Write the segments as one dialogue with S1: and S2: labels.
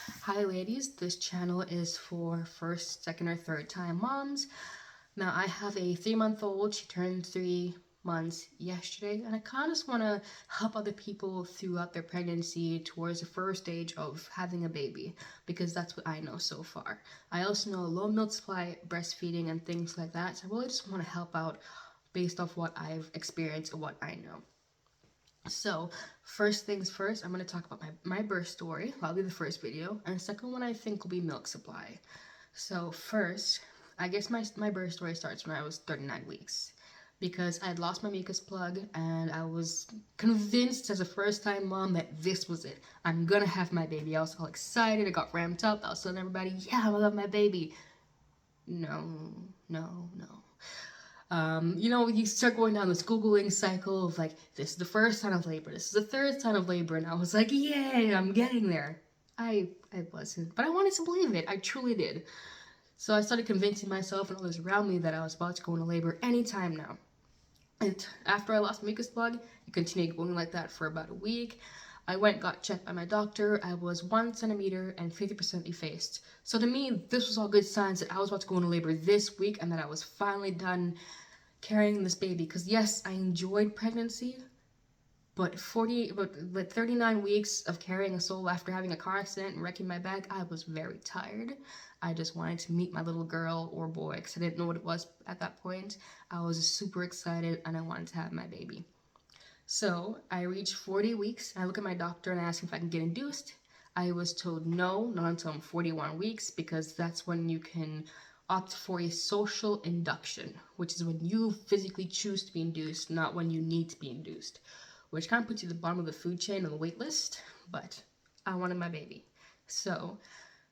S1: Hi ladies, this channel is for first, second, or third time moms. Now I have a 3-month-old. She turned 3 months yesterday, and I kind of just want to help other people throughout their pregnancy towards the first stage of having a baby, because that's what I know so far. I also know low milk supply, breastfeeding, and things like that, so I really just want to help out based off what I've experienced and what I know. So, first things first, I'm going to talk about my birth story. That'll be the first video. And the second one I think will be milk supply. So, first, I guess my birth story starts when I was 39 weeks. Because I had lost my mucus plug and I was convinced as a first time mom that this was it. I'm gonna have my baby. I was all excited. I got ramped up. I was telling everybody, yeah, I love my baby. No, no. You start going down this Googling cycle of like, this is the first sign of labor, this is the third sign of labor, and I was like, yay, I'm getting there. I wasn't, but I wanted to believe it. I truly did. So I started convincing myself and others around me that I was about to go into labor anytime now. And after I lost mucus plug, it continued going like that for about a week. I went got checked by my doctor. I was 1 centimeter and 50% effaced. So to me, this was all good signs that I was about to go into labor this week and that I was finally done carrying this baby. Because yes, I enjoyed pregnancy, but 39 weeks of carrying a soul after having a car accident and wrecking my back, I was very tired. I just wanted to meet my little girl or boy because I didn't know what it was at that point. I was super excited and I wanted to have my baby. So I reached 40 weeks. I look at my doctor and I ask him if I can get induced. I was told no, not until I'm 41 weeks, because that's when you can opt for a social induction, which is when you physically choose to be induced, not when you need to be induced, which kind of puts you at the bottom of the food chain on the wait list, but I wanted my baby. So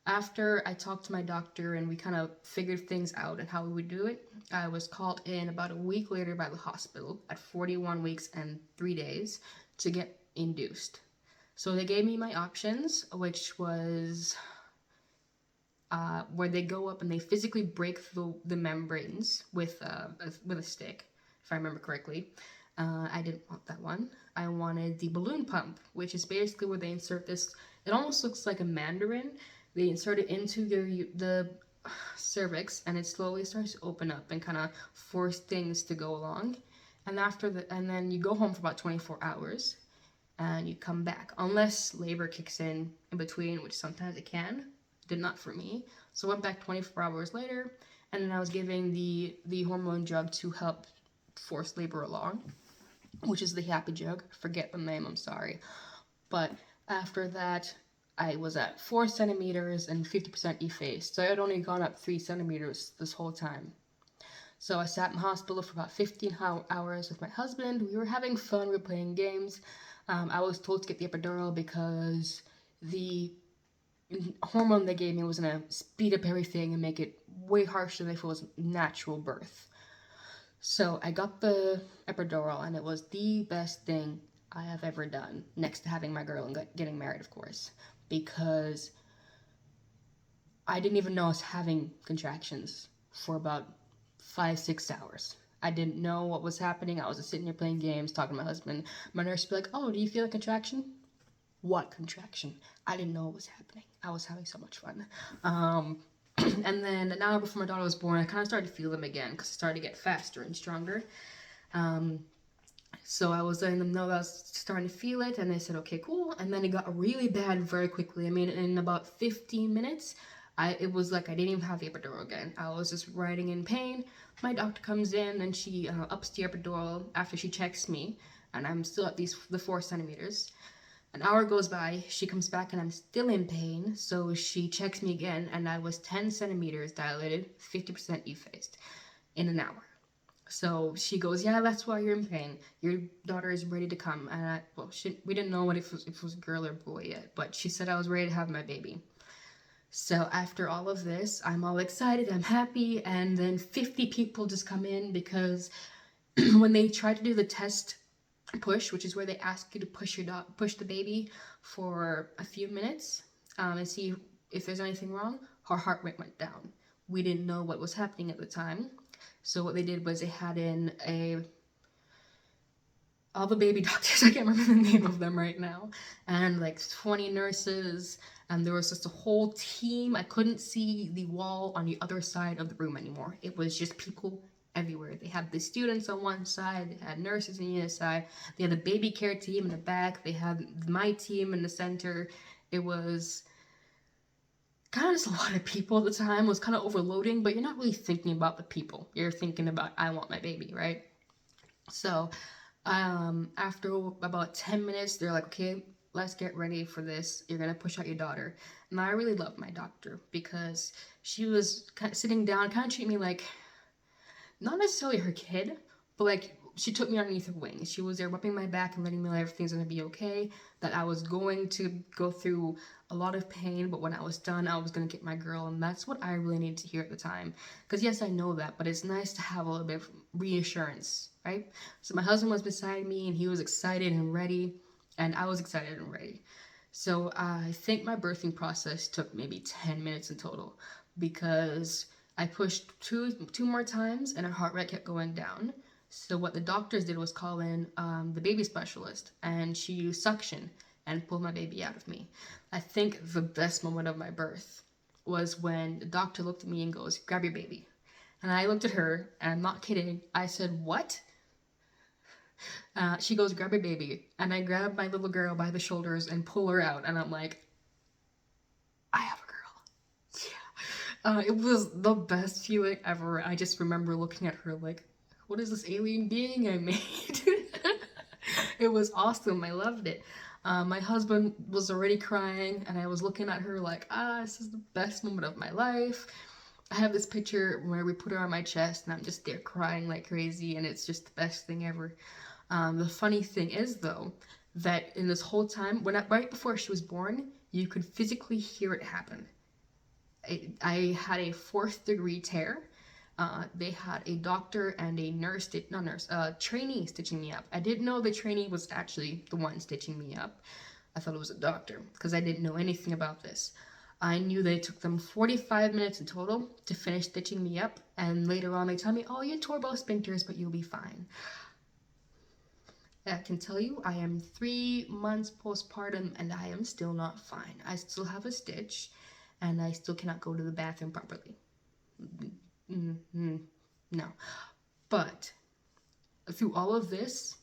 S1: after I talked to my doctor and we kind of figured things out and how we would do it, I was called in about a week later by the hospital at 41 weeks and 3 days to get induced. So they gave me my options, which was where they go up and they physically break the membranes with a stick, if I remember correctly. I didn't want that one. I wanted the balloon pump, which is basically where they insert this. It almost looks like a mandarin. They insert it into the cervix, and it slowly starts to open up and kind of force things to go along. And then you go home for about 24 hours, and you come back, unless labor kicks in between, which sometimes it can. Did not for me. So I went back 24 hours later, and then I was giving the hormone drug to help force labor along, which is the happy drug. Forget the name, I'm sorry. But after that, I was at 4 centimeters and 50% effaced. So I had only gone up 3 centimeters this whole time. So I sat in the hospital for about 15 hours with my husband. We were having fun, we were playing games. I was told to get the epidural because the hormone they gave me was going to speed up everything and make it way harsher than if it was natural birth. So I got the epidural, and it was the best thing I have ever done, next to having my girl and getting married, of course, because I didn't even know I was having contractions for about 5-6 hours. I didn't know what was happening. I was just sitting here playing games, talking to my husband. My nurse would be like, "Oh, do you feel a contraction?" What contraction? I didn't know what was happening. I was having so much fun. And then an hour before my daughter was born, I kind of started to feel them again because it started to get faster and stronger. So I was letting them know that I was starting to feel it, and they said, okay, cool. And then it got really bad very quickly. I mean, in about 15 minutes, it was like I didn't even have the epidural again. I was just writhing in pain. My doctor comes in, and she ups the epidural after she checks me, and I'm still at the 4 centimeters. An hour goes by, she comes back and I'm still in pain, so she checks me again, and I was 10 centimeters dilated, 50% effaced in an hour. So she goes, yeah, that's why you're in pain. Your daughter is ready to come. And we didn't know if it was a girl or boy yet, but she said I was ready to have my baby. So after all of this, I'm all excited, I'm happy, and then 50 people just come in because when they try to do the test push, which is where they ask you to push the baby for a few minutes and see if there's anything wrong, her heart rate went down. We didn't know what was happening at the time. So what they did was they had in all the baby doctors, I can't remember the name of them right now, and like 20 nurses, and there was just a whole team. I couldn't see the wall on the other side of the room anymore. It was just people everywhere. They had the students on one side, they had nurses on the other side, they had the baby care team in the back, they had my team in the center. It was kind of just a lot of people at the time. It was kind of overloading, but you're not really thinking about the people. You're thinking about, I want my baby, right? So after about 10 minutes, they're like, okay, let's get ready for this. You're gonna push out your daughter. And I really loved my doctor because she was kind of sitting down, kind of treating me like, not necessarily her kid, but like she took me underneath her wing. She was there rubbing my back and letting me know everything's gonna be okay, that I was going to go through a lot of pain, but when I was done, I was gonna get my girl, and that's what I really needed to hear at the time. Because yes, I know that, but it's nice to have a little bit of reassurance, right? So my husband was beside me, and he was excited and ready, and I was excited and ready. So I think my birthing process took maybe 10 minutes in total, because I pushed two more times and her heart rate kept going down. So what the doctors did was call in the baby specialist, and she used suction and pulled my baby out of me. I think the best moment of my birth was when the doctor looked at me and goes, grab your baby. And I looked at her, and I'm not kidding, I said, what? She goes, grab your baby. And I grabbed my little girl by the shoulders and pull her out, and I'm like, I have a girl. Yeah. It was the best feeling ever. I just remember looking at her like, what is this alien being I made? It was awesome. I loved it. My husband was already crying, and I was looking at her like, this is the best moment of my life. I have this picture where we put her on my chest, and I'm just there crying like crazy, and it's just the best thing ever. The funny thing is, though, that in this whole time, right before she was born, you could physically hear it happen. I had a 4th-degree tear. They had a doctor and a trainee stitching me up. I didn't know the trainee was actually the one stitching me up. I thought it was a doctor because I didn't know anything about this. I knew that it took them 45 minutes in total to finish stitching me up, and later on they tell me, oh, you tore both sphincters, but you'll be fine. I can tell you, I am 3 months postpartum and I am still not fine. I still have a stitch, and I still cannot go to the bathroom properly. No. But through all of this,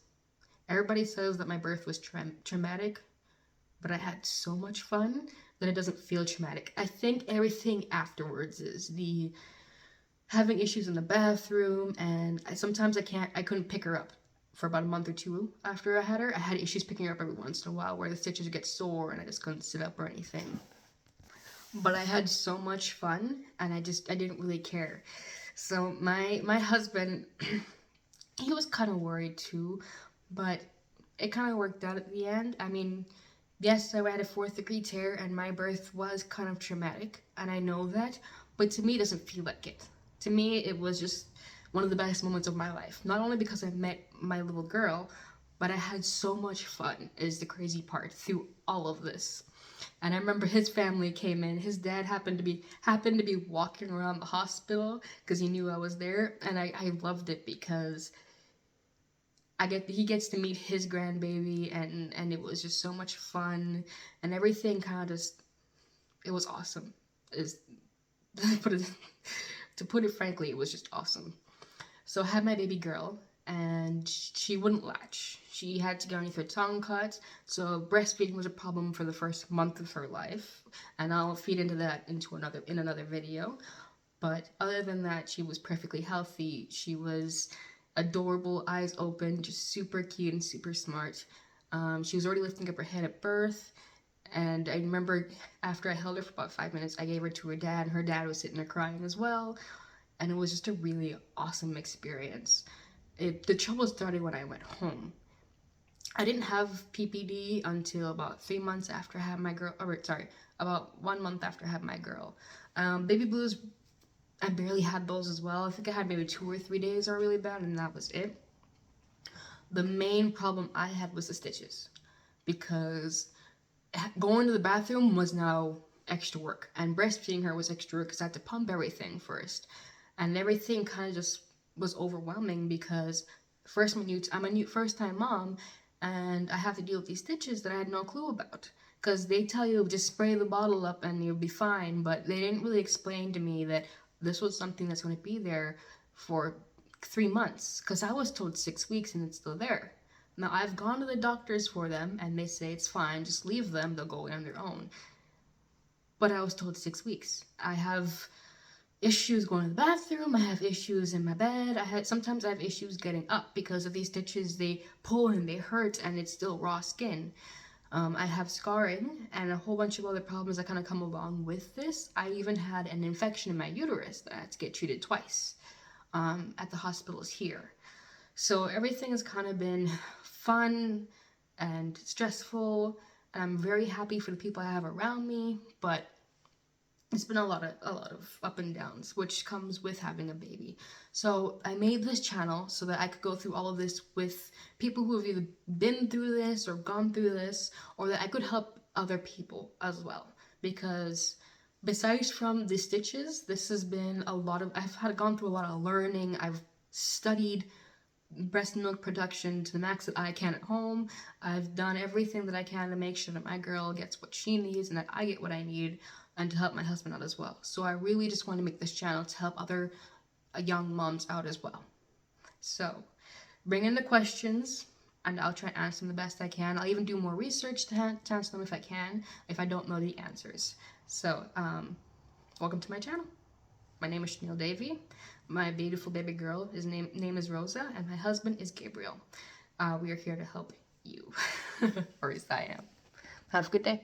S1: everybody says that my birth was traumatic, but I had so much fun that it doesn't feel traumatic. I think everything afterwards is the having issues in the bathroom, and sometimes I couldn't pick her up for about a month or two after I had her. I had issues picking her up every once in a while where the stitches would get sore and I just couldn't sit up or anything. But I had so much fun, and I didn't really care. So my husband, he was kind of worried too, but it kind of worked out at the end. I mean, yes, I had a 4th-degree tear, and my birth was kind of traumatic, and I know that, but to me, it doesn't feel like it. To me, it was just one of the best moments of my life. Not only because I met my little girl, but I had so much fun, is the crazy part, through all of this. And I remember his family came in. His dad happened to be walking around the hospital because he knew I was there, and I loved it because he gets to meet his grandbaby, and it was just so much fun, and everything kind of it was awesome. To put it frankly, it was just awesome. So I had my baby girl, and she wouldn't latch. She had to get underneath her tongue cut, so breastfeeding was a problem for the first month of her life, and I'll feed into that in another video. But other than that, she was perfectly healthy. She was adorable, eyes open, just super cute and super smart. She was already lifting up her head at birth, and I remember after I held her for about 5 minutes, I gave her to her dad, and her dad was sitting there crying as well, and it was just a really awesome experience. The trouble started when I went home. I didn't have PPD until about 3 months after I had my girl, about 1 month after I had my girl. Baby blues, I barely had those as well. I think I had maybe 2 or 3 days are really bad, and that was it. The main problem I had was the stitches, because going to the bathroom was now extra work, and breastfeeding her was extra work because I had to pump everything first, and everything kind of just was overwhelming because I'm a new first time mom, and I have to deal with these stitches that I had no clue about. Because they tell you just spray the bottle up and you'll be fine, but they didn't really explain to me that this was something that's going to be there for 3 months. Because I was told 6 weeks and it's still there. Now I've gone to the doctors for them and they say it's fine, just leave them, they'll go away on their own. But I was told 6 weeks. I have issues going to the bathroom. I have issues in my bed. Sometimes I have issues getting up because of these stitches. They pull and they hurt, and it's still raw skin. I have scarring and a whole bunch of other problems that kind of come along with this. I even had an infection in my uterus that I had to get treated twice at the hospitals here. So everything has kind of been fun and stressful, and I'm very happy for the people I have around me, but it's been a lot of up and downs, which comes with having a baby. So I made this channel so that I could go through all of this with people who have either been through this or gone through this, or that I could help other people as well. Because besides from the stitches, this has been gone through a lot of learning. I've studied breast milk production to the max that I can at home. I've done everything that I can to make sure that my girl gets what she needs and that I get what I need, and to help my husband out as well. So I really just want to make this channel to help other young moms out as well. So bring in the questions and I'll try to answer them the best I can. I'll even do more research to answer them if I can, if I don't know the answers. So welcome to my channel. My name is Chenille Davy. My beautiful baby girl, his name is Rosa, and my husband is Gabriel. We are here to help you, or at least I am. Have a good day.